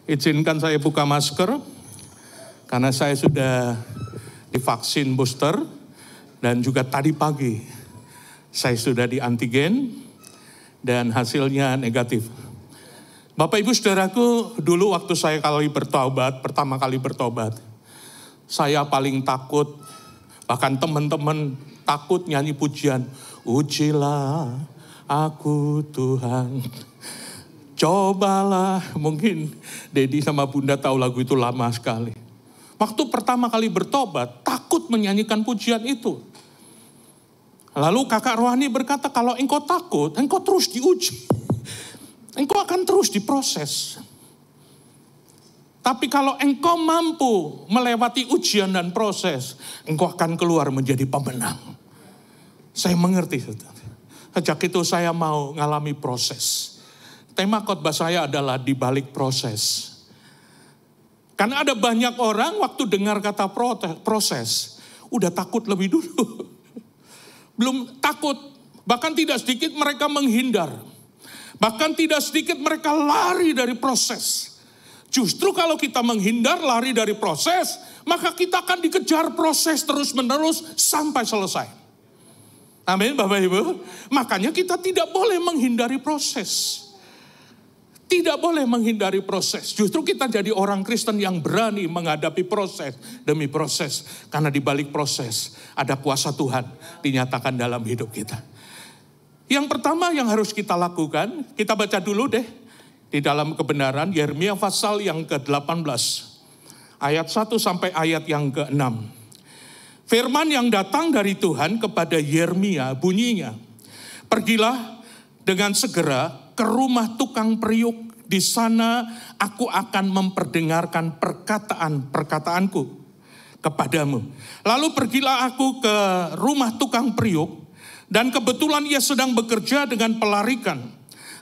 Izinkan saya buka masker, karena saya sudah divaksin booster, dan juga tadi pagi saya sudah di antigen, dan hasilnya negatif. Bapak Ibu Saudaraku, dulu waktu saya pertama kali bertobat, saya paling takut, bahkan teman-teman takut nyanyi pujian, ujilah aku Tuhan. Cobalah, mungkin Dedi sama Bunda tahu lagu itu lama sekali. Waktu pertama kali bertobat, takut menyanyikan pujian itu. Lalu kakak rohani berkata, kalau engkau takut, engkau terus diuji. Engkau akan terus diproses. Tapi kalau engkau mampu melewati ujian dan proses, engkau akan keluar menjadi pemenang. Saya mengerti. Sejak itu saya mau ngalami proses. Tema khotbah saya adalah di balik proses. Karena ada banyak orang waktu dengar kata proses, udah takut lebih dulu. Belum takut, bahkan tidak sedikit mereka menghindar. Bahkan tidak sedikit mereka lari dari proses. Justru kalau kita menghindar, lari dari proses, maka kita akan dikejar proses terus-menerus sampai selesai. Amin Bapak Ibu. Makanya kita tidak boleh menghindari proses. Tidak boleh menghindari proses. Justru kita jadi orang Kristen yang berani menghadapi proses demi proses. Karena di balik proses ada kuasa Tuhan dinyatakan dalam hidup kita. Yang pertama yang harus kita lakukan, kita baca dulu deh. Di dalam kebenaran, Yeremia pasal yang ke-18. Ayat 1 sampai ayat yang ke-6. Firman yang datang dari Tuhan kepada Yeremia bunyinya, pergilah dengan segera ke rumah tukang periuk, di sana aku akan memperdengarkan perkataan-perkataanku kepadamu. Lalu pergilah aku ke rumah tukang periuk, dan kebetulan ia sedang bekerja dengan pelarikan.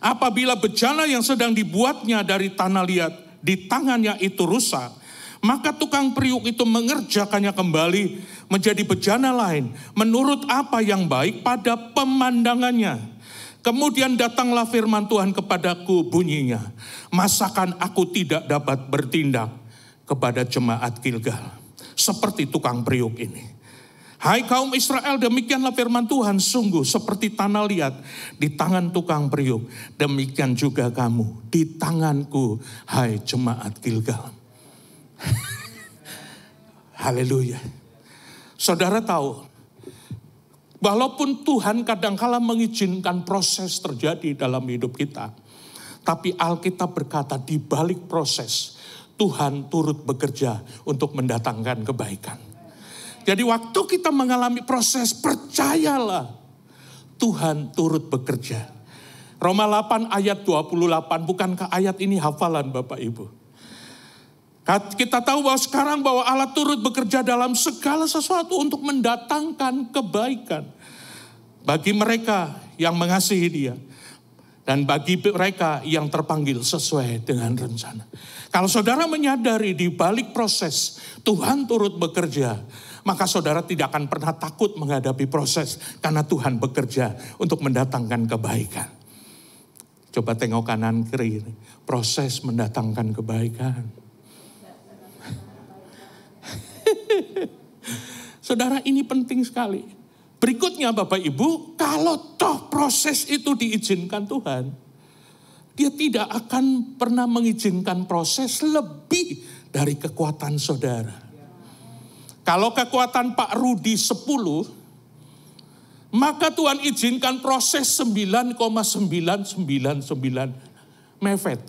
Apabila bejana yang sedang dibuatnya dari tanah liat di tangannya itu rusak, maka tukang periuk itu mengerjakannya kembali menjadi bejana lain menurut apa yang baik pada pemandangannya. Kemudian datanglah firman Tuhan kepadaku bunyinya, masakan aku tidak dapat bertindak kepada jemaat Gilgal seperti tukang periuk ini. Hai kaum Israel, demikianlah firman Tuhan, sungguh seperti tanah liat di tangan tukang periuk, demikian juga kamu di tanganku, hai jemaat Gilgal. Haleluya. Saudara tahu, walaupun Tuhan kadangkala mengizinkan proses terjadi dalam hidup kita, tapi Alkitab berkata di balik proses, Tuhan turut bekerja untuk mendatangkan kebaikan. Jadi waktu kita mengalami proses, percayalah Tuhan turut bekerja. Roma 8 ayat 28, bukankah ayat ini hafalan Bapak Ibu? Kita tahu bahwa sekarang bahwa Allah turut bekerja dalam segala sesuatu untuk mendatangkan kebaikan bagi mereka yang mengasihi Dia dan bagi mereka yang terpanggil sesuai dengan rencana. Kalau saudara menyadari di balik proses Tuhan turut bekerja, maka saudara tidak akan pernah takut menghadapi proses karena Tuhan bekerja untuk mendatangkan kebaikan. Coba tengok kanan kiri, proses mendatangkan kebaikan. Saudara, ini penting sekali. Berikutnya Bapak Ibu, kalau toh proses itu diizinkan Tuhan, Dia tidak akan pernah mengizinkan proses lebih dari kekuatan saudara. Kalau kekuatan Pak Rudi 10, maka Tuhan izinkan proses 9,999 mefet.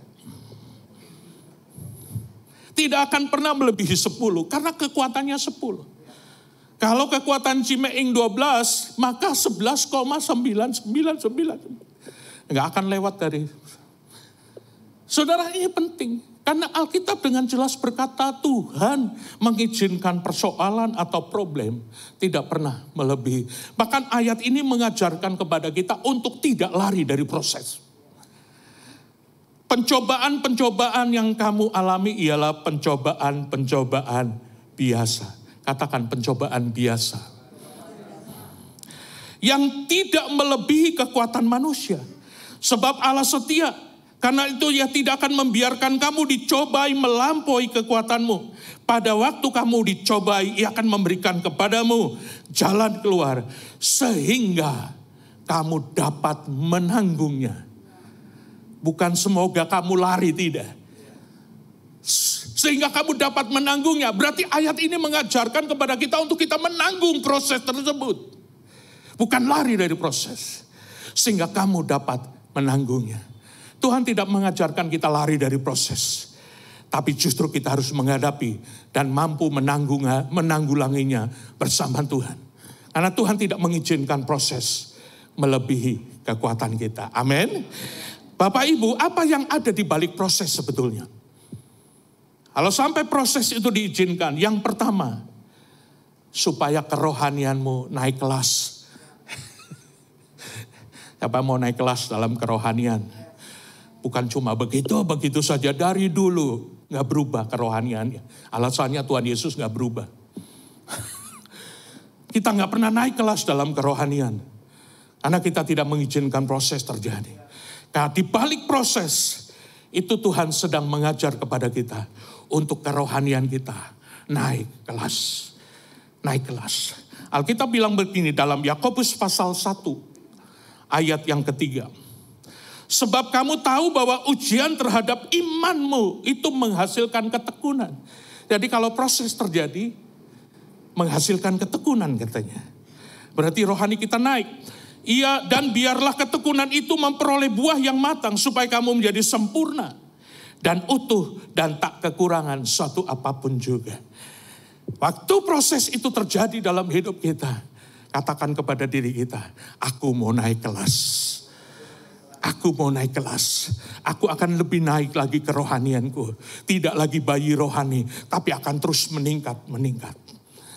Tidak akan pernah melebihi 10 karena kekuatannya 10. Kalau kekuatan Cimeing 12, maka 11,999. Enggak akan lewat dari. Saudara, ini penting. Karena Alkitab dengan jelas berkata Tuhan mengizinkan persoalan atau problem tidak pernah melebihi. Bahkan ayat ini mengajarkan kepada kita untuk tidak lari dari proses. Pencobaan-pencobaan yang kamu alami ialah pencobaan-pencobaan biasa. Katakan pencobaan biasa. Yang tidak melebihi kekuatan manusia. Sebab Allah setia. Karena itu ia tidak akan membiarkan kamu dicobai melampaui kekuatanmu. Pada waktu kamu dicobai, ia akan memberikan kepadamu jalan keluar. Sehingga kamu dapat menanggungnya. Bukan semoga kamu lari, tidak. Sehingga kamu dapat menanggungnya. Berarti ayat ini mengajarkan kepada kita untuk kita menanggung proses tersebut. Bukan lari dari proses. Sehingga kamu dapat menanggungnya. Tuhan tidak mengajarkan kita lari dari proses. Tapi justru kita harus menghadapi dan mampu menanggulanginya bersama Tuhan. Karena Tuhan tidak mengizinkan proses melebihi kekuatan kita. Amin. Bapak Ibu, apa yang ada di balik proses sebetulnya? Kalau sampai proses itu diizinkan, yang pertama, supaya kerohanianmu naik kelas. Siapa mau naik kelas dalam kerohanian? Bukan cuma begitu saja dari dulu. Gak berubah kerohaniannya. Alasannya Tuhan Yesus gak berubah. Kita gak pernah naik kelas dalam kerohanian. Karena kita tidak mengizinkan proses terjadi. Nah, di balik proses, itu Tuhan sedang mengajar kepada kita. Untuk kerohanian kita naik kelas. Naik kelas. Alkitab bilang begini dalam Yakobus pasal 1. Ayat yang ketiga. Sebab kamu tahu bahwa ujian terhadap imanmu itu menghasilkan ketekunan. Jadi kalau proses terjadi, menghasilkan ketekunan katanya. Berarti rohani kita naik. Iya, dan biarlah ketekunan itu memperoleh buah yang matang supaya kamu menjadi sempurna dan utuh dan tak kekurangan suatu apapun juga. Waktu proses itu terjadi dalam hidup kita, katakan kepada diri kita, aku mau naik kelas. Aku mau naik kelas. Aku akan lebih naik lagi kerohanianku. Tidak lagi bayi rohani, tapi akan terus meningkat.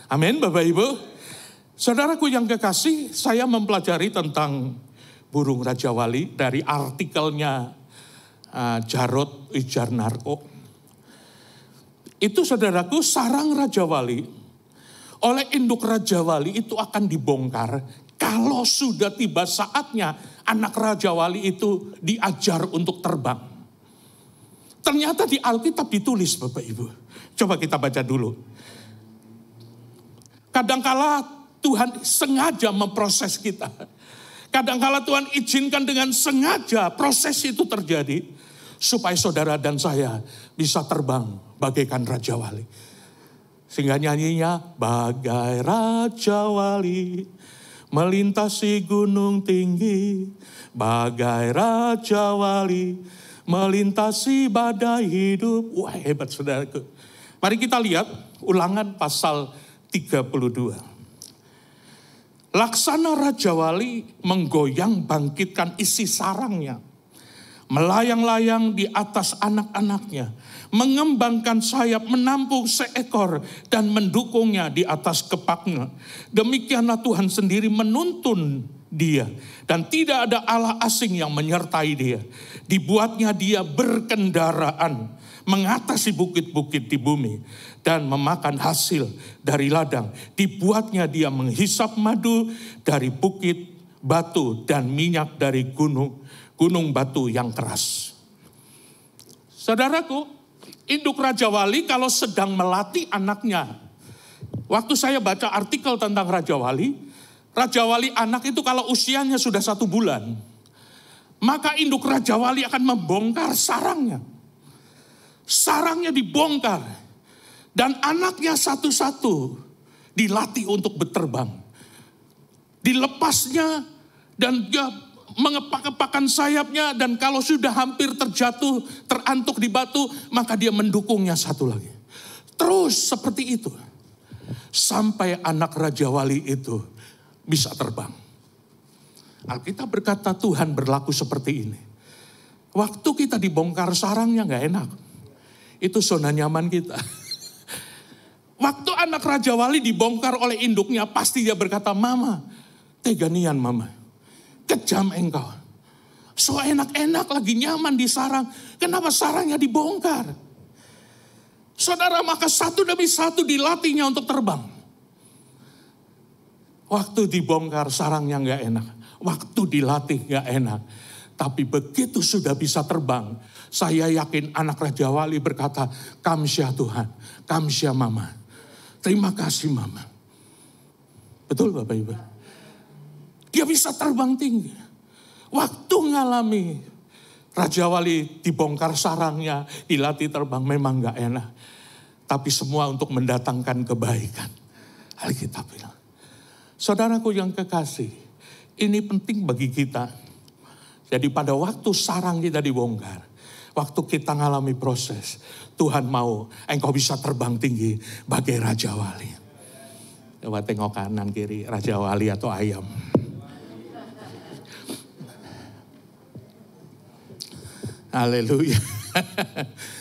Amin, Bapak Ibu. Saudaraku yang kekasih, saya mempelajari tentang burung Raja Wali dari artikelnya Jarod Wijarnarko. Itu saudaraku, sarang Raja Wali oleh induk Raja Wali itu akan dibongkar kalau sudah tiba saatnya anak Raja Wali itu diajar untuk terbang. Ternyata di Alkitab ditulis Bapak Ibu. Coba kita baca dulu. Kadangkala Tuhan sengaja memproses kita. Kadangkala Tuhan izinkan dengan sengaja proses itu terjadi. Supaya saudara dan saya bisa terbang bagaikan Raja Wali. Sehingga nyanyinya, bagai Raja Wali melintasi gunung tinggi, bagai Raja Wali melintasi badai hidup. Wah, hebat saudaraku. Mari kita lihat Ulangan pasal 32. Laksana Raja Wali menggoyang bangkitkan isi sarangnya, melayang-layang di atas anak-anaknya, mengembangkan sayap menampung seekor dan mendukungnya di atas kepaknya. Demikianlah Tuhan sendiri menuntun dia dan tidak ada Allah asing yang menyertai dia. Dibuatnya dia berkendaraan mengatasi bukit-bukit di bumi dan memakan hasil dari ladang. Dibuatnya dia menghisap madu dari bukit batu dan minyak dari gunung batu yang keras. Saudaraku, induk Raja Wali kalau sedang melatih anaknya. Waktu saya baca artikel tentang Raja Wali anak itu kalau usianya sudah 1 bulan, maka induk Raja Wali akan membongkar sarangnya. Sarangnya dibongkar. Dan anaknya satu-satu dilatih untuk berterbang. Dilepasnya dan dia mengepak-epakan sayapnya, dan kalau sudah hampir terjatuh, terantuk di batu, maka dia mendukungnya satu lagi. Terus seperti itu. Sampai anak Raja Wali itu bisa terbang. Alkitab berkata Tuhan berlaku seperti ini. Waktu kita dibongkar sarangnya gak enak. Itu zona nyaman kita. Waktu anak Raja Wali dibongkar oleh induknya, pasti dia berkata, Mama, teganian Mama. Kejam engkau. So enak-enak lagi nyaman di sarang. Kenapa sarangnya dibongkar? Saudara, maka satu demi satu dilatihnya untuk terbang. Waktu dibongkar sarangnya gak enak. Waktu dilatih gak enak. Tapi begitu sudah bisa terbang, saya yakin anak Raja Wali berkata, "Kamsya Tuhan, kamsya Mama. Terima kasih Mama." Betul Bapak Ibu? Dia bisa terbang tinggi. Waktu ngalami Raja Wali dibongkar sarangnya, dilatih terbang, memang gak enak. Tapi semua untuk mendatangkan kebaikan. Alkitab bilang. Saudaraku yang kekasih, ini penting bagi kita. Jadi pada waktu sarang kita dibongkar, waktu kita ngalami proses, Tuhan mau engkau bisa terbang tinggi bagai Raja Wali. Coba tengok kanan kiri, Raja Wali atau ayam. Haleluya.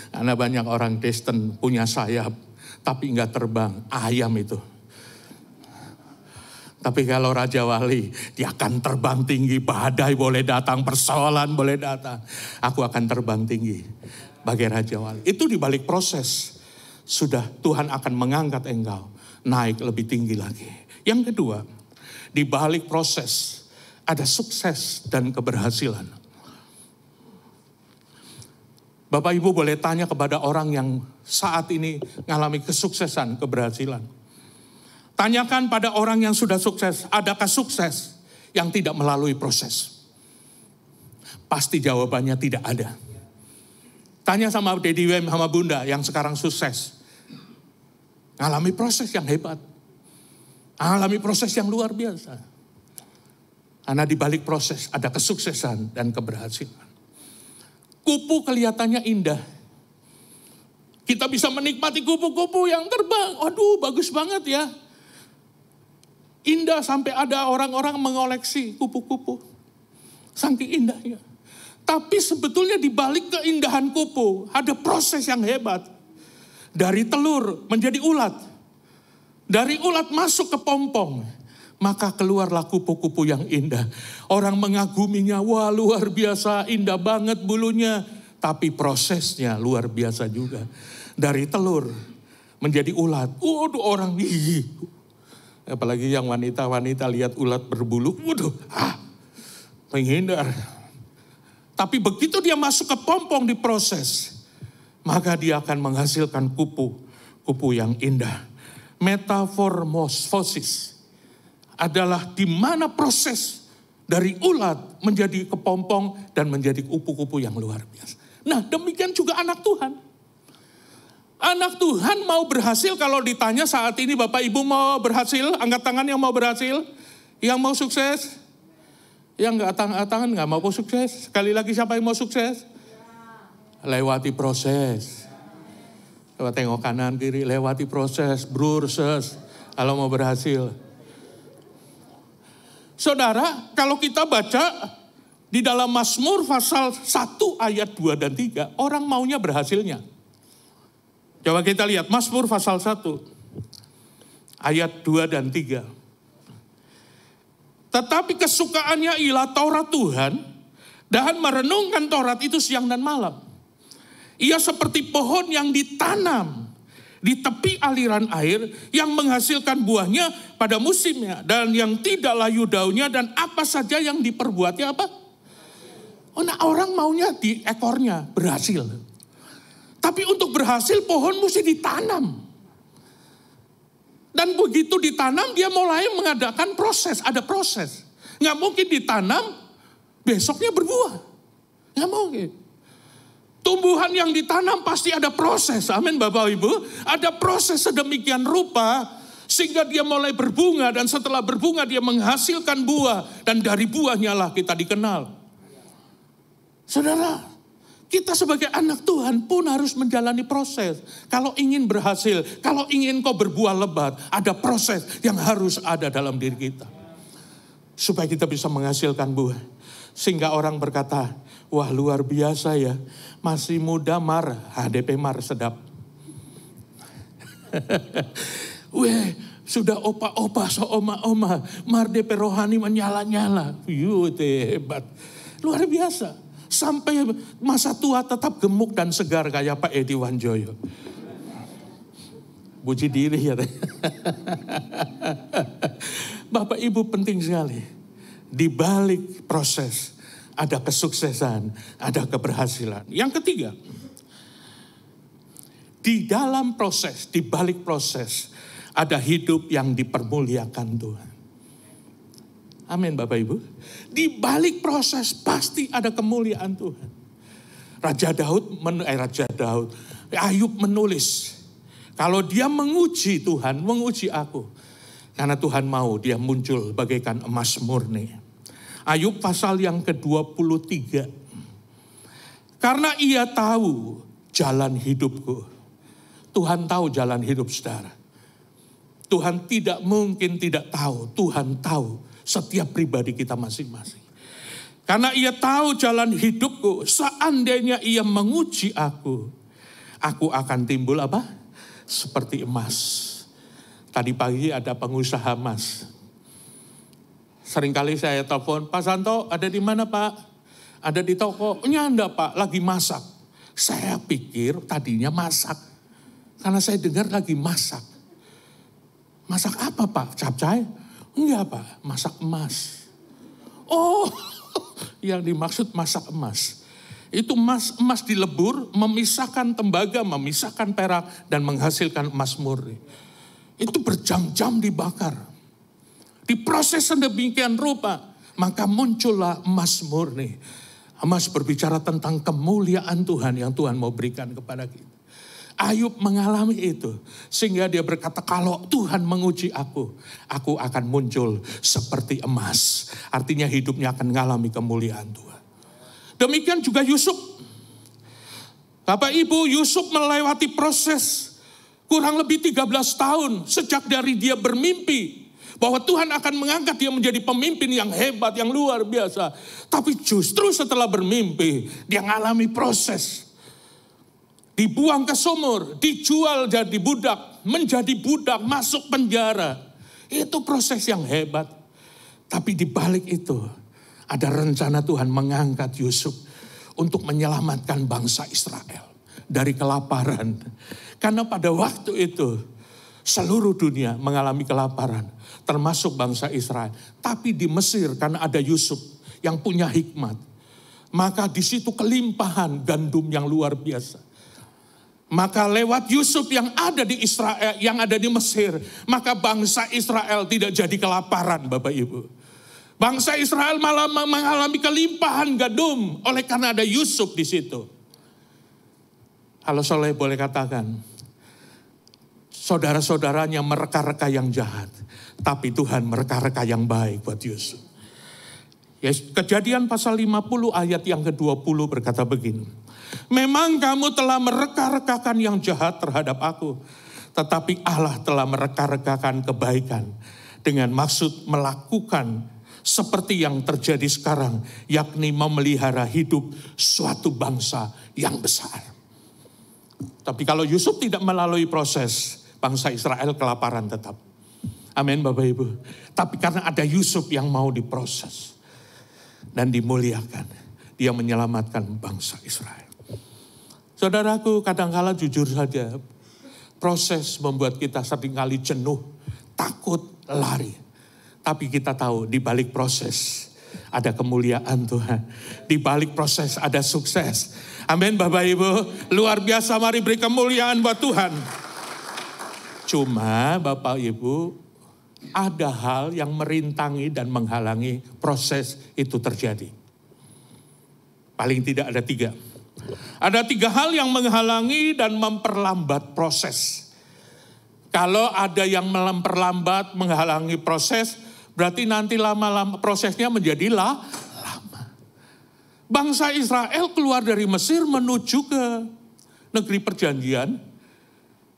Karena banyak orang Kristen punya sayap, tapi enggak terbang, ayam itu. Tapi kalau Raja Wali, dia akan terbang tinggi, badai boleh datang, persoalan boleh datang. Aku akan terbang tinggi bagai Raja Wali. Itu di balik proses. Sudah Tuhan akan mengangkat engkau, naik lebih tinggi lagi. Yang kedua, di balik proses, ada sukses dan keberhasilan. Bapak Ibu boleh tanya kepada orang yang saat ini mengalami kesuksesan, keberhasilan. Tanyakan pada orang yang sudah sukses, adakah sukses yang tidak melalui proses? Pasti jawabannya tidak ada. Tanya sama Daddy Wem sama Bunda yang sekarang sukses. Ngalami proses yang hebat. Ngalami proses yang luar biasa. Karena di balik proses ada kesuksesan dan keberhasilan. Kupu kelihatannya indah. Kita bisa menikmati kupu-kupu yang terbang. Aduh, bagus banget ya. Indah sampai ada orang-orang mengoleksi kupu-kupu. Saking indahnya. Tapi sebetulnya di balik keindahan kupu ada proses yang hebat. Dari telur menjadi ulat. Dari ulat masuk ke pompong. Maka keluarlah kupu-kupu yang indah. Orang mengaguminya, wah luar biasa, indah banget bulunya. Tapi prosesnya luar biasa juga. Dari telur menjadi ulat. Waduh orang, apalagi yang wanita-wanita lihat ulat berbulu, menghindar. Tapi begitu dia masuk ke pompong diproses, maka dia akan menghasilkan kupu yang indah. Metamorfosis adalah di mana proses dari ulat menjadi kepompong dan menjadi kupu-kupu yang luar biasa. Nah, demikian juga anak Tuhan. Anak Tuhan mau berhasil, kalau ditanya saat ini Bapak Ibu mau berhasil, angkat tangan yang mau berhasil, yang mau sukses, yang enggak angkat tangan enggak mau sukses. Sekali lagi siapa yang mau sukses? Lewati proses. Coba tengok kanan kiri, lewati proses, brurses, kalau mau berhasil. Saudara, kalau kita baca di dalam Mazmur pasal 1 ayat 2 dan 3, orang maunya berhasilnya. Coba kita lihat Mazmur pasal 1 ayat 2 dan 3. Tetapi kesukaannya ialah Taurat Tuhan dan merenungkan Taurat itu siang dan malam. Ia seperti pohon yang ditanam di tepi aliran air yang menghasilkan buahnya pada musimnya dan yang tidak layu daunnya dan apa saja yang diperbuatnya apa? Oh, nah orang maunya di ekornya berhasil. Tapi untuk berhasil pohon mesti ditanam. Dan begitu ditanam dia mulai mengadakan proses. Ada proses. Nggak mungkin ditanam besoknya berbuah. Nggak mungkin. Tumbuhan yang ditanam pasti ada proses. Amin Bapak Ibu. Ada proses sedemikian rupa sehingga dia mulai berbunga. Dan setelah berbunga dia menghasilkan buah. Dan dari buahnya lah kita dikenal. Saudara, kita sebagai anak Tuhan pun harus menjalani proses. Kalau ingin berhasil, kalau ingin kau berbuah lebat, ada proses yang harus ada dalam diri kita. Supaya kita bisa menghasilkan buah. Sehingga orang berkata, wah luar biasa ya, masih muda mar, HDP mar sedap. Weh, sudah opa-opa, oma-oma, mar DP rohani menyala-nyala. Yuh, hebat. Luar biasa. Sampai masa tua tetap gemuk dan segar kayak Pak Edi Wanjoyo. Puji diri ya. Bapak Ibu penting sekali. Di balik proses ada kesuksesan, ada keberhasilan. Yang ketiga, di dalam proses, di balik proses, ada hidup yang dipermuliakan Tuhan. Amin Bapak Ibu. Di balik proses pasti ada kemuliaan Tuhan. Ayub menulis, kalau dia menguji Tuhan, menguji aku. Karena Tuhan mau dia muncul bagaikan emas murni. Ayub pasal yang ke-23. Karena ia tahu jalan hidupku. Tuhan tahu jalan hidup saudara. Tuhan tidak mungkin tidak tahu. Tuhan tahu setiap pribadi kita masing-masing. Karena ia tahu jalan hidupku. Seandainya ia menguji aku akan timbul apa? Seperti emas. Tadi pagi ada pengusaha emas. Seringkali saya telepon, Pak Santo ada di mana Pak? Ada di toko. Enggak Pak, lagi masak. Saya pikir tadinya masak. Karena saya dengar lagi masak. Masak apa Pak? Capcay? Enggak Pak, masak emas. Oh, yang dimaksud masak emas. Itu emas dilebur, memisahkan tembaga, memisahkan perak, dan menghasilkan emas murni. Itu berjam-jam dibakar. Diproses sedemikian rupa, maka muncullah emas murni. Emas berbicara tentang kemuliaan Tuhan yang Tuhan mau berikan kepada kita. Ayub mengalami itu. Sehingga dia berkata, kalau Tuhan menguji aku akan muncul seperti emas. Artinya hidupnya akan mengalami kemuliaan Tuhan. Demikian juga Yusuf. Bapak Ibu, Yusuf melewati proses kurang lebih 13 tahun. Sejak dari dia bermimpi bahwa Tuhan akan mengangkat dia menjadi pemimpin yang hebat, yang luar biasa. Tapi justru setelah bermimpi, dia mengalami proses. Dibuang ke sumur, dijual jadi budak, menjadi budak, masuk penjara. Itu proses yang hebat. Tapi di balik itu, ada rencana Tuhan mengangkat Yusuf untuk menyelamatkan bangsa Israel dari kelaparan. Karena pada waktu itu, seluruh dunia mengalami kelaparan, termasuk bangsa Israel. Tapi di Mesir, karena ada Yusuf yang punya hikmat, maka di situ kelimpahan gandum yang luar biasa. Maka lewat Yusuf yang ada di Israel, yang ada di Mesir, maka bangsa Israel tidak jadi kelaparan Bapak Ibu. Bangsa Israel malah mengalami kelimpahan gandum oleh karena ada Yusuf di situ. Kalau Soleh boleh katakan, saudara-saudaranya mereka-reka yang jahat, tapi Tuhan mereka-reka yang baik buat Yusuf. Kejadian pasal 50 ayat yang ke-20 berkata begini. Memang kamu telah mereka-rekakan yang jahat terhadap aku. Tetapi Allah telah mereka-rekakan kebaikan. Dengan maksud melakukan seperti yang terjadi sekarang. Yakni memelihara hidup suatu bangsa yang besar. Tapi kalau Yusuf tidak melalui proses, bangsa Israel kelaparan tetap. Amin Bapak Ibu. Tapi karena ada Yusuf yang mau diproses dan dimuliakan, dia menyelamatkan bangsa Israel. Saudaraku, kadang-kala jujur saja, proses membuat kita seringkali jenuh, takut, lari. Tapi kita tahu di balik proses ada kemuliaan Tuhan. Di balik proses ada sukses. Amin Bapak Ibu, luar biasa, mari beri kemuliaan buat Tuhan. Cuma Bapak Ibu, ada hal yang merintangi dan menghalangi proses itu terjadi. Paling tidak ada 3. Ada 3 hal yang menghalangi dan memperlambat proses. Kalau ada yang memperlambat, menghalangi proses, berarti nanti lama-lama prosesnya menjadi lama. Bangsa Israel keluar dari Mesir menuju ke negeri perjanjian.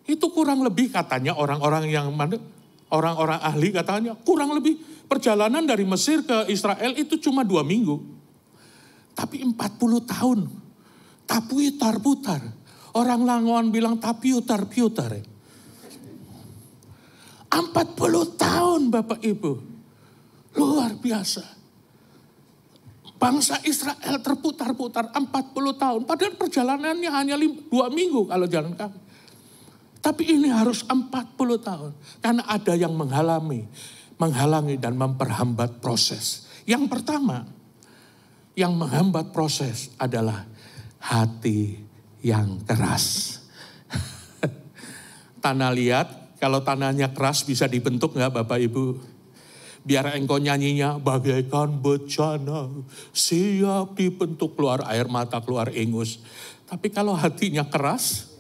Itu kurang lebih katanya orang-orang ahli katanya, kurang lebih perjalanan dari Mesir ke Israel itu cuma 2 minggu. Tapi 40 tahun. Taputar-putar. Orang Langoan bilang tapiutar-piutar. 40 tahun Bapak Ibu. Luar biasa. Bangsa Israel terputar-putar 40 tahun. Padahal perjalanannya hanya 2 minggu kalau jalan kaki. Tapi ini harus 40 tahun. Karena ada yang menghalangi dan memperhambat proses. Yang pertama, yang menghambat proses adalah hati yang keras. Tanah liat, kalau tanahnya keras bisa dibentuk nggak Bapak Ibu? Biar engkau nyanyinya bagaikan bejana, siap dibentuk, keluar air mata, keluar ingus. Tapi kalau hatinya keras,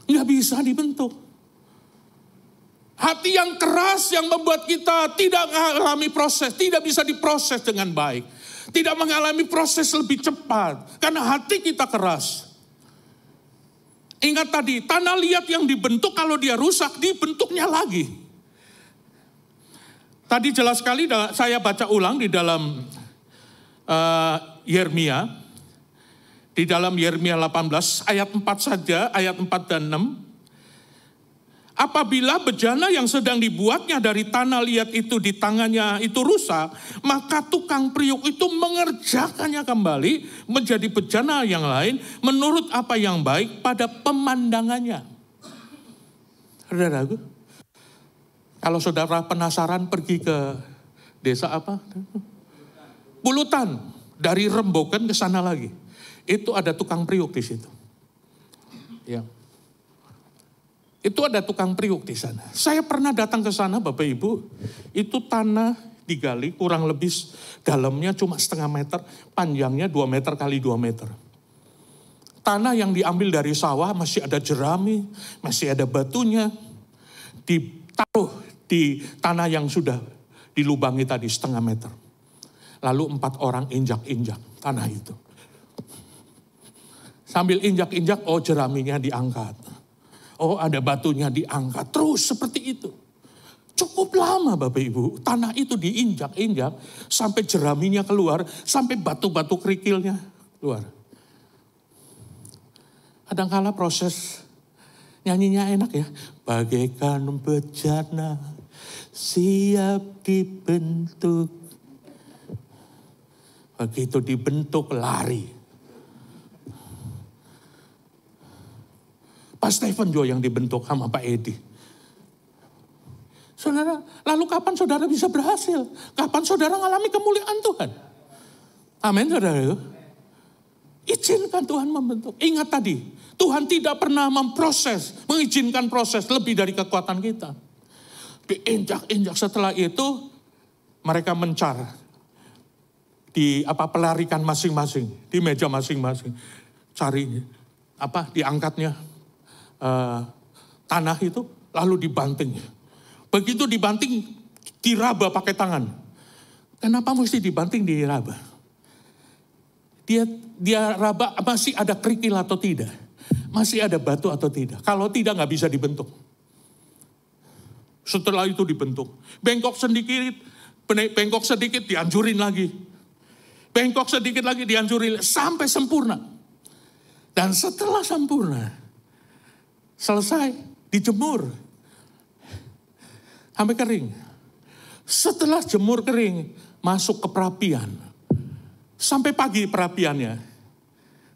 nggak bisa dibentuk. Hati yang keras yang membuat kita tidak mengalami proses, tidak bisa diproses dengan baik. Tidak mengalami proses lebih cepat, karena hati kita keras. Ingat tadi, tanah liat yang dibentuk kalau dia rusak, dibentuknya lagi. Tadi jelas sekali saya baca ulang di dalam Yeremia. Di dalam Yeremia 18 ayat 4 saja, ayat 4 dan 6. Apabila bejana yang sedang dibuatnya dari tanah liat itu di tangannya itu rusak, maka tukang priuk itu mengerjakannya kembali menjadi bejana yang lain menurut apa yang baik pada pemandangannya. Saudaraku, kalau saudara penasaran pergi ke desa apa? Pulutan, dari Rembogan ke sana lagi. Itu ada tukang priuk di situ. Ya. Itu ada tukang priuk di sana. Saya pernah datang ke sana Bapak Ibu, itu tanah digali kurang lebih dalamnya cuma setengah meter, panjangnya 2 meter kali 2 meter. Tanah yang diambil dari sawah masih ada jerami, masih ada batunya, ditaruh di tanah yang sudah dilubangi tadi setengah meter. Lalu 4 orang injak-injak tanah itu. Sambil injak-injak, oh jeraminya diangkat. Oh ada batunya diangkat, terus seperti itu. Cukup lama Bapak Ibu, tanah itu diinjak-injak sampai jeraminya keluar, sampai batu-batu kerikilnya keluar. Kadang-kala proses nyanyinya enak ya. Bagaikan bejana siap dibentuk. Begitu dibentuk lari. Pak Stephen juga yang dibentuk sama Pak Edi. Saudara, lalu kapan saudara bisa berhasil? Kapan saudara mengalami kemuliaan Tuhan? Amin saudara. Izinkan Tuhan membentuk. Ingat tadi, Tuhan tidak pernah mengizinkan proses lebih dari kekuatan kita. Diinjak-injak, setelah itu mereka mencar di pelarikan masing-masing, di meja masing-masing. Cari diangkatnya tanah itu, lalu dibanting. Begitu dibanting, diraba pakai tangan. Kenapa mesti dibanting diraba? Dia raba masih ada kerikil atau tidak? Masih ada batu atau tidak? Kalau tidak nggak bisa dibentuk. Setelah itu dibentuk. Bengkok sedikit dihancurin lagi. Bengkok sedikit lagi dihancurin sampai sempurna. Dan setelah sempurna, selesai, dijemur. Sampai kering. Setelah jemur kering, masuk ke perapian. Sampai pagi perapiannya.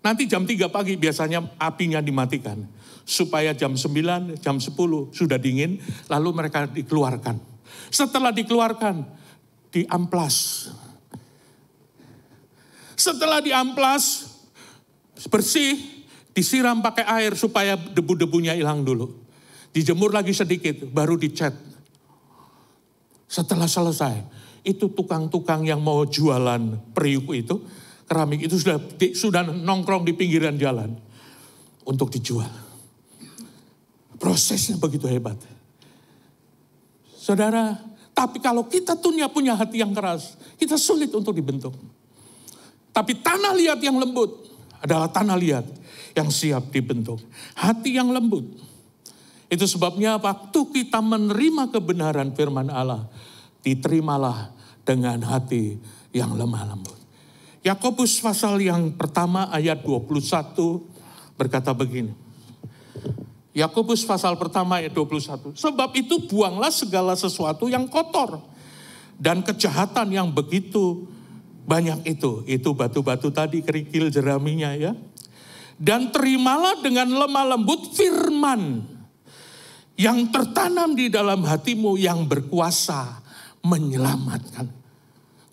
Nanti jam 3 pagi biasanya apinya dimatikan. Supaya jam 9, jam 10 sudah dingin, lalu mereka dikeluarkan. Setelah dikeluarkan, diamplas. Setelah diamplas, bersih, disiram pakai air supaya debu-debunya hilang dulu. Dijemur lagi sedikit, baru dicat. Setelah selesai, itu tukang-tukang yang mau jualan periuk itu, keramik itu sudah nongkrong di pinggiran jalan untuk dijual. Prosesnya begitu hebat. Saudara, tapi kalau kita punya hati yang keras, kita sulit untuk dibentuk. Tapi tanah liat yang lembut adalah tanah liat yang siap dibentuk. Hati yang lembut. Itu sebabnya waktu kita menerima kebenaran firman Allah, diterimalah dengan hati yang lemah lembut. Yakobus pasal yang pertama ayat 21 berkata begini. Yakobus pasal pertama ayat 21. Sebab itu buanglah segala sesuatu yang kotor dan kejahatan yang begitu banyak itu. Itu batu-batu tadi, kerikil, jeraminya ya. Dan terimalah dengan lemah lembut firman yang tertanam di dalam hatimu yang berkuasa menyelamatkan.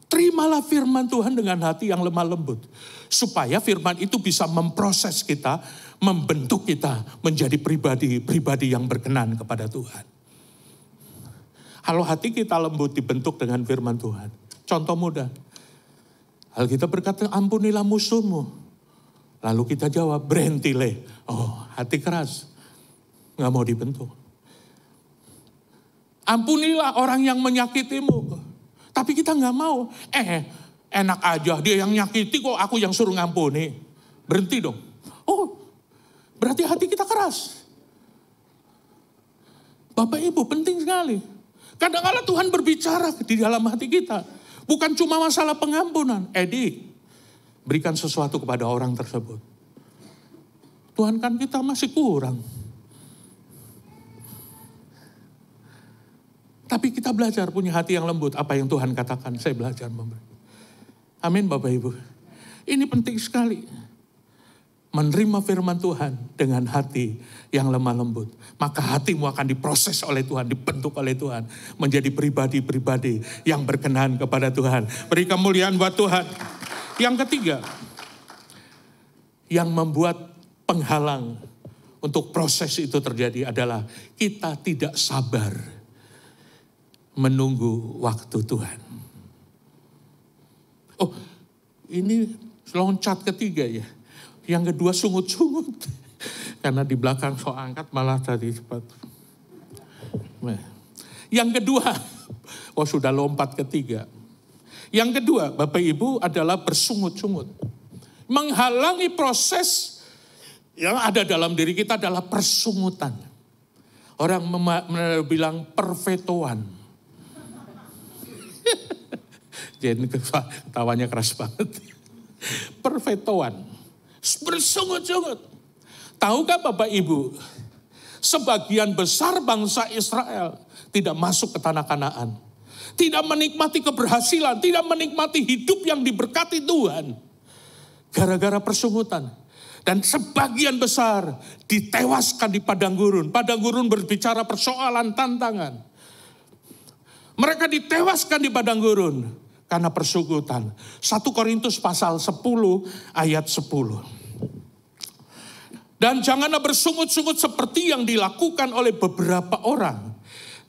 Terimalah firman Tuhan dengan hati yang lemah lembut. Supaya firman itu bisa memproses kita, membentuk kita menjadi pribadi yang berkenan kepada Tuhan. Kalau hati kita lembut dibentuk dengan firman Tuhan. Contoh mudah. Alkitab berkata, ampunilah musuhmu. Lalu kita jawab, berhentilah. Oh, hati keras. Nggak mau dibentuk. Ampunilah orang yang menyakitimu. Tapi kita nggak mau. Enak aja dia yang nyakiti kok aku yang suruh ngampuni. Berhenti dong. Oh, berarti hati kita keras. Bapak Ibu penting sekali. Kadang-kadang Tuhan berbicara di dalam hati kita. Bukan cuma masalah pengampunan. Berikan sesuatu kepada orang tersebut. Tuhan kan kita masih kurang. Tapi kita belajar punya hati yang lembut. Apa yang Tuhan katakan, saya belajar memberi. Amin Bapak Ibu. Ini penting sekali. Menerima firman Tuhan dengan hati yang lemah lembut. Maka hatimu akan diproses oleh Tuhan, dibentuk oleh Tuhan. Menjadi pribadi-pribadi yang berkenan kepada Tuhan. Beri kemuliaan buat Tuhan. Yang ketiga, yang membuat penghalang untuk proses itu terjadi adalah kita tidak sabar menunggu waktu Tuhan. Oh, ini loncat ketiga ya. Yang kedua sungut-sungut. Karena di belakang so angkat malah tadi cepat. Yang kedua, sudah lompat ketiga. Yang kedua, Bapak Ibu adalah bersungut-sungut. Menghalangi proses yang ada dalam diri kita adalah persungutan. Orang bilang pervetoan. Jadi ketawanya keras banget. Pervetoan. Bersungut-sungut. Tahukah Bapak Ibu, sebagian besar bangsa Israel tidak masuk ke tanah Kanaan. Tidak menikmati keberhasilan, tidak menikmati hidup yang diberkati Tuhan. Gara-gara persungutan. Dan sebagian besar ditewaskan di padang gurun. Padang gurun berbicara persoalan tantangan. Mereka ditewaskan di padang gurun. Karena persungutan. 1 Korintus pasal 10 ayat 10. Dan janganlah bersungut-sungut seperti yang dilakukan oleh beberapa orang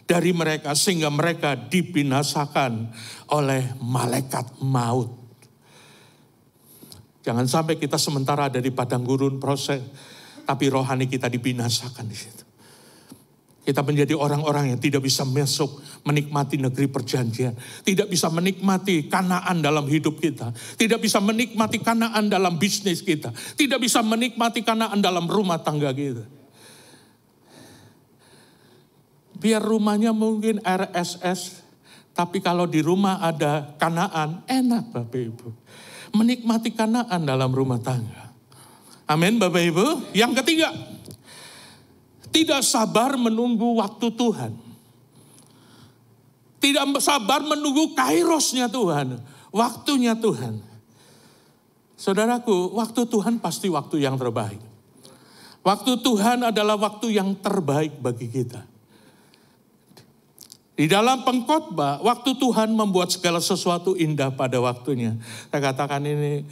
dari mereka. Sehingga mereka dibinasakan oleh malaikat maut. Jangan sampai kita sementara ada di padang gurun proses. Tapi rohani kita dibinasakan di situ. Kita menjadi orang-orang yang tidak bisa masuk menikmati negeri perjanjian. Tidak bisa menikmati Kanaan dalam hidup kita. Tidak bisa menikmati Kanaan dalam bisnis kita. Tidak bisa menikmati Kanaan dalam rumah tangga kita. Biar rumahnya mungkin RSS. Tapi kalau di rumah ada Kanaan, enak Bapak Ibu. Menikmati Kanaan dalam rumah tangga. Amin Bapak Ibu. Yang ketiga. Tidak sabar menunggu waktu Tuhan. Tidak sabar menunggu kairosnya Tuhan. Waktunya Tuhan. Saudaraku, waktu Tuhan pasti waktu yang terbaik. Waktu Tuhan adalah waktu yang terbaik bagi kita. Di dalam pengkhotbah, waktu Tuhan membuat segala sesuatu indah pada waktunya. Saya katakan ini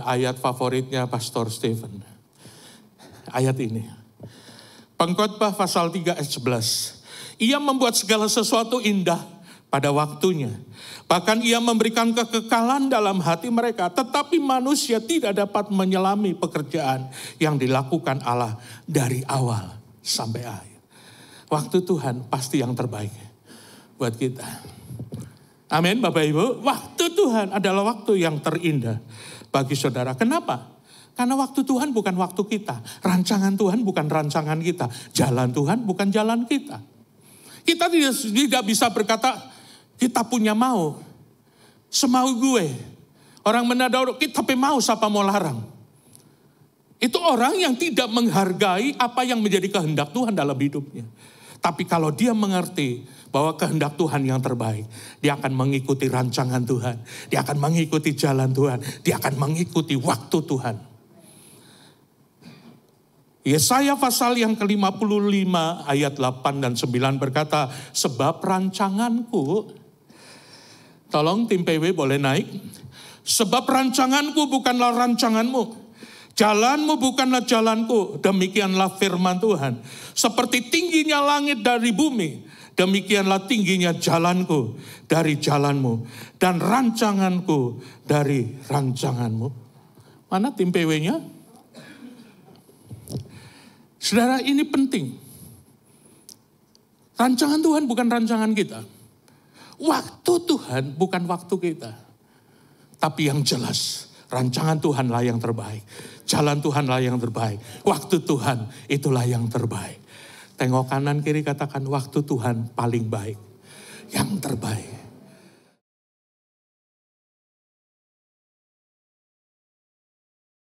ayat favoritnya Pastor Stephen. Ayat ini. Pengkhotbah pasal 3 ayat 11. Ia membuat segala sesuatu indah pada waktunya. Bahkan ia memberikan kekekalan dalam hati mereka. Tetapi manusia tidak dapat menyelami pekerjaan yang dilakukan Allah dari awal sampai akhir. Waktu Tuhan pasti yang terbaik buat kita. Amin Bapak Ibu. Waktu Tuhan adalah waktu yang terindah bagi saudara. Kenapa? Karena waktu Tuhan bukan waktu kita. Rancangan Tuhan bukan rancangan kita. Jalan Tuhan bukan jalan kita. Kita tidak bisa berkata, kita punya mau. Semau gue. Orang menadau, kita mau siapa mau larang. Itu orang yang tidak menghargai apa yang menjadi kehendak Tuhan dalam hidupnya. Tapi kalau dia mengerti bahwa kehendak Tuhan yang terbaik, dia akan mengikuti rancangan Tuhan. Dia akan mengikuti jalan Tuhan. Dia akan mengikuti waktu Tuhan. Yesaya pasal yang ke-55 ayat 8 dan 9 berkata, sebab rancanganku Tolong tim PW boleh naik. Sebab rancanganku bukanlah rancanganmu. Jalanmu bukanlah jalanku. Demikianlah firman Tuhan. Seperti tingginya langit dari bumi. Demikianlah tingginya jalanku dari jalanmu. Dan rancanganku dari rancanganmu. Mana tim PW-nya? Saudara, ini penting. Rancangan Tuhan bukan rancangan kita. Waktu Tuhan bukan waktu kita. Tapi yang jelas, rancangan Tuhanlah yang terbaik. Jalan Tuhanlah yang terbaik. Waktu Tuhan itulah yang terbaik. Tengok kanan kiri, katakan waktu Tuhan paling baik. Yang terbaik.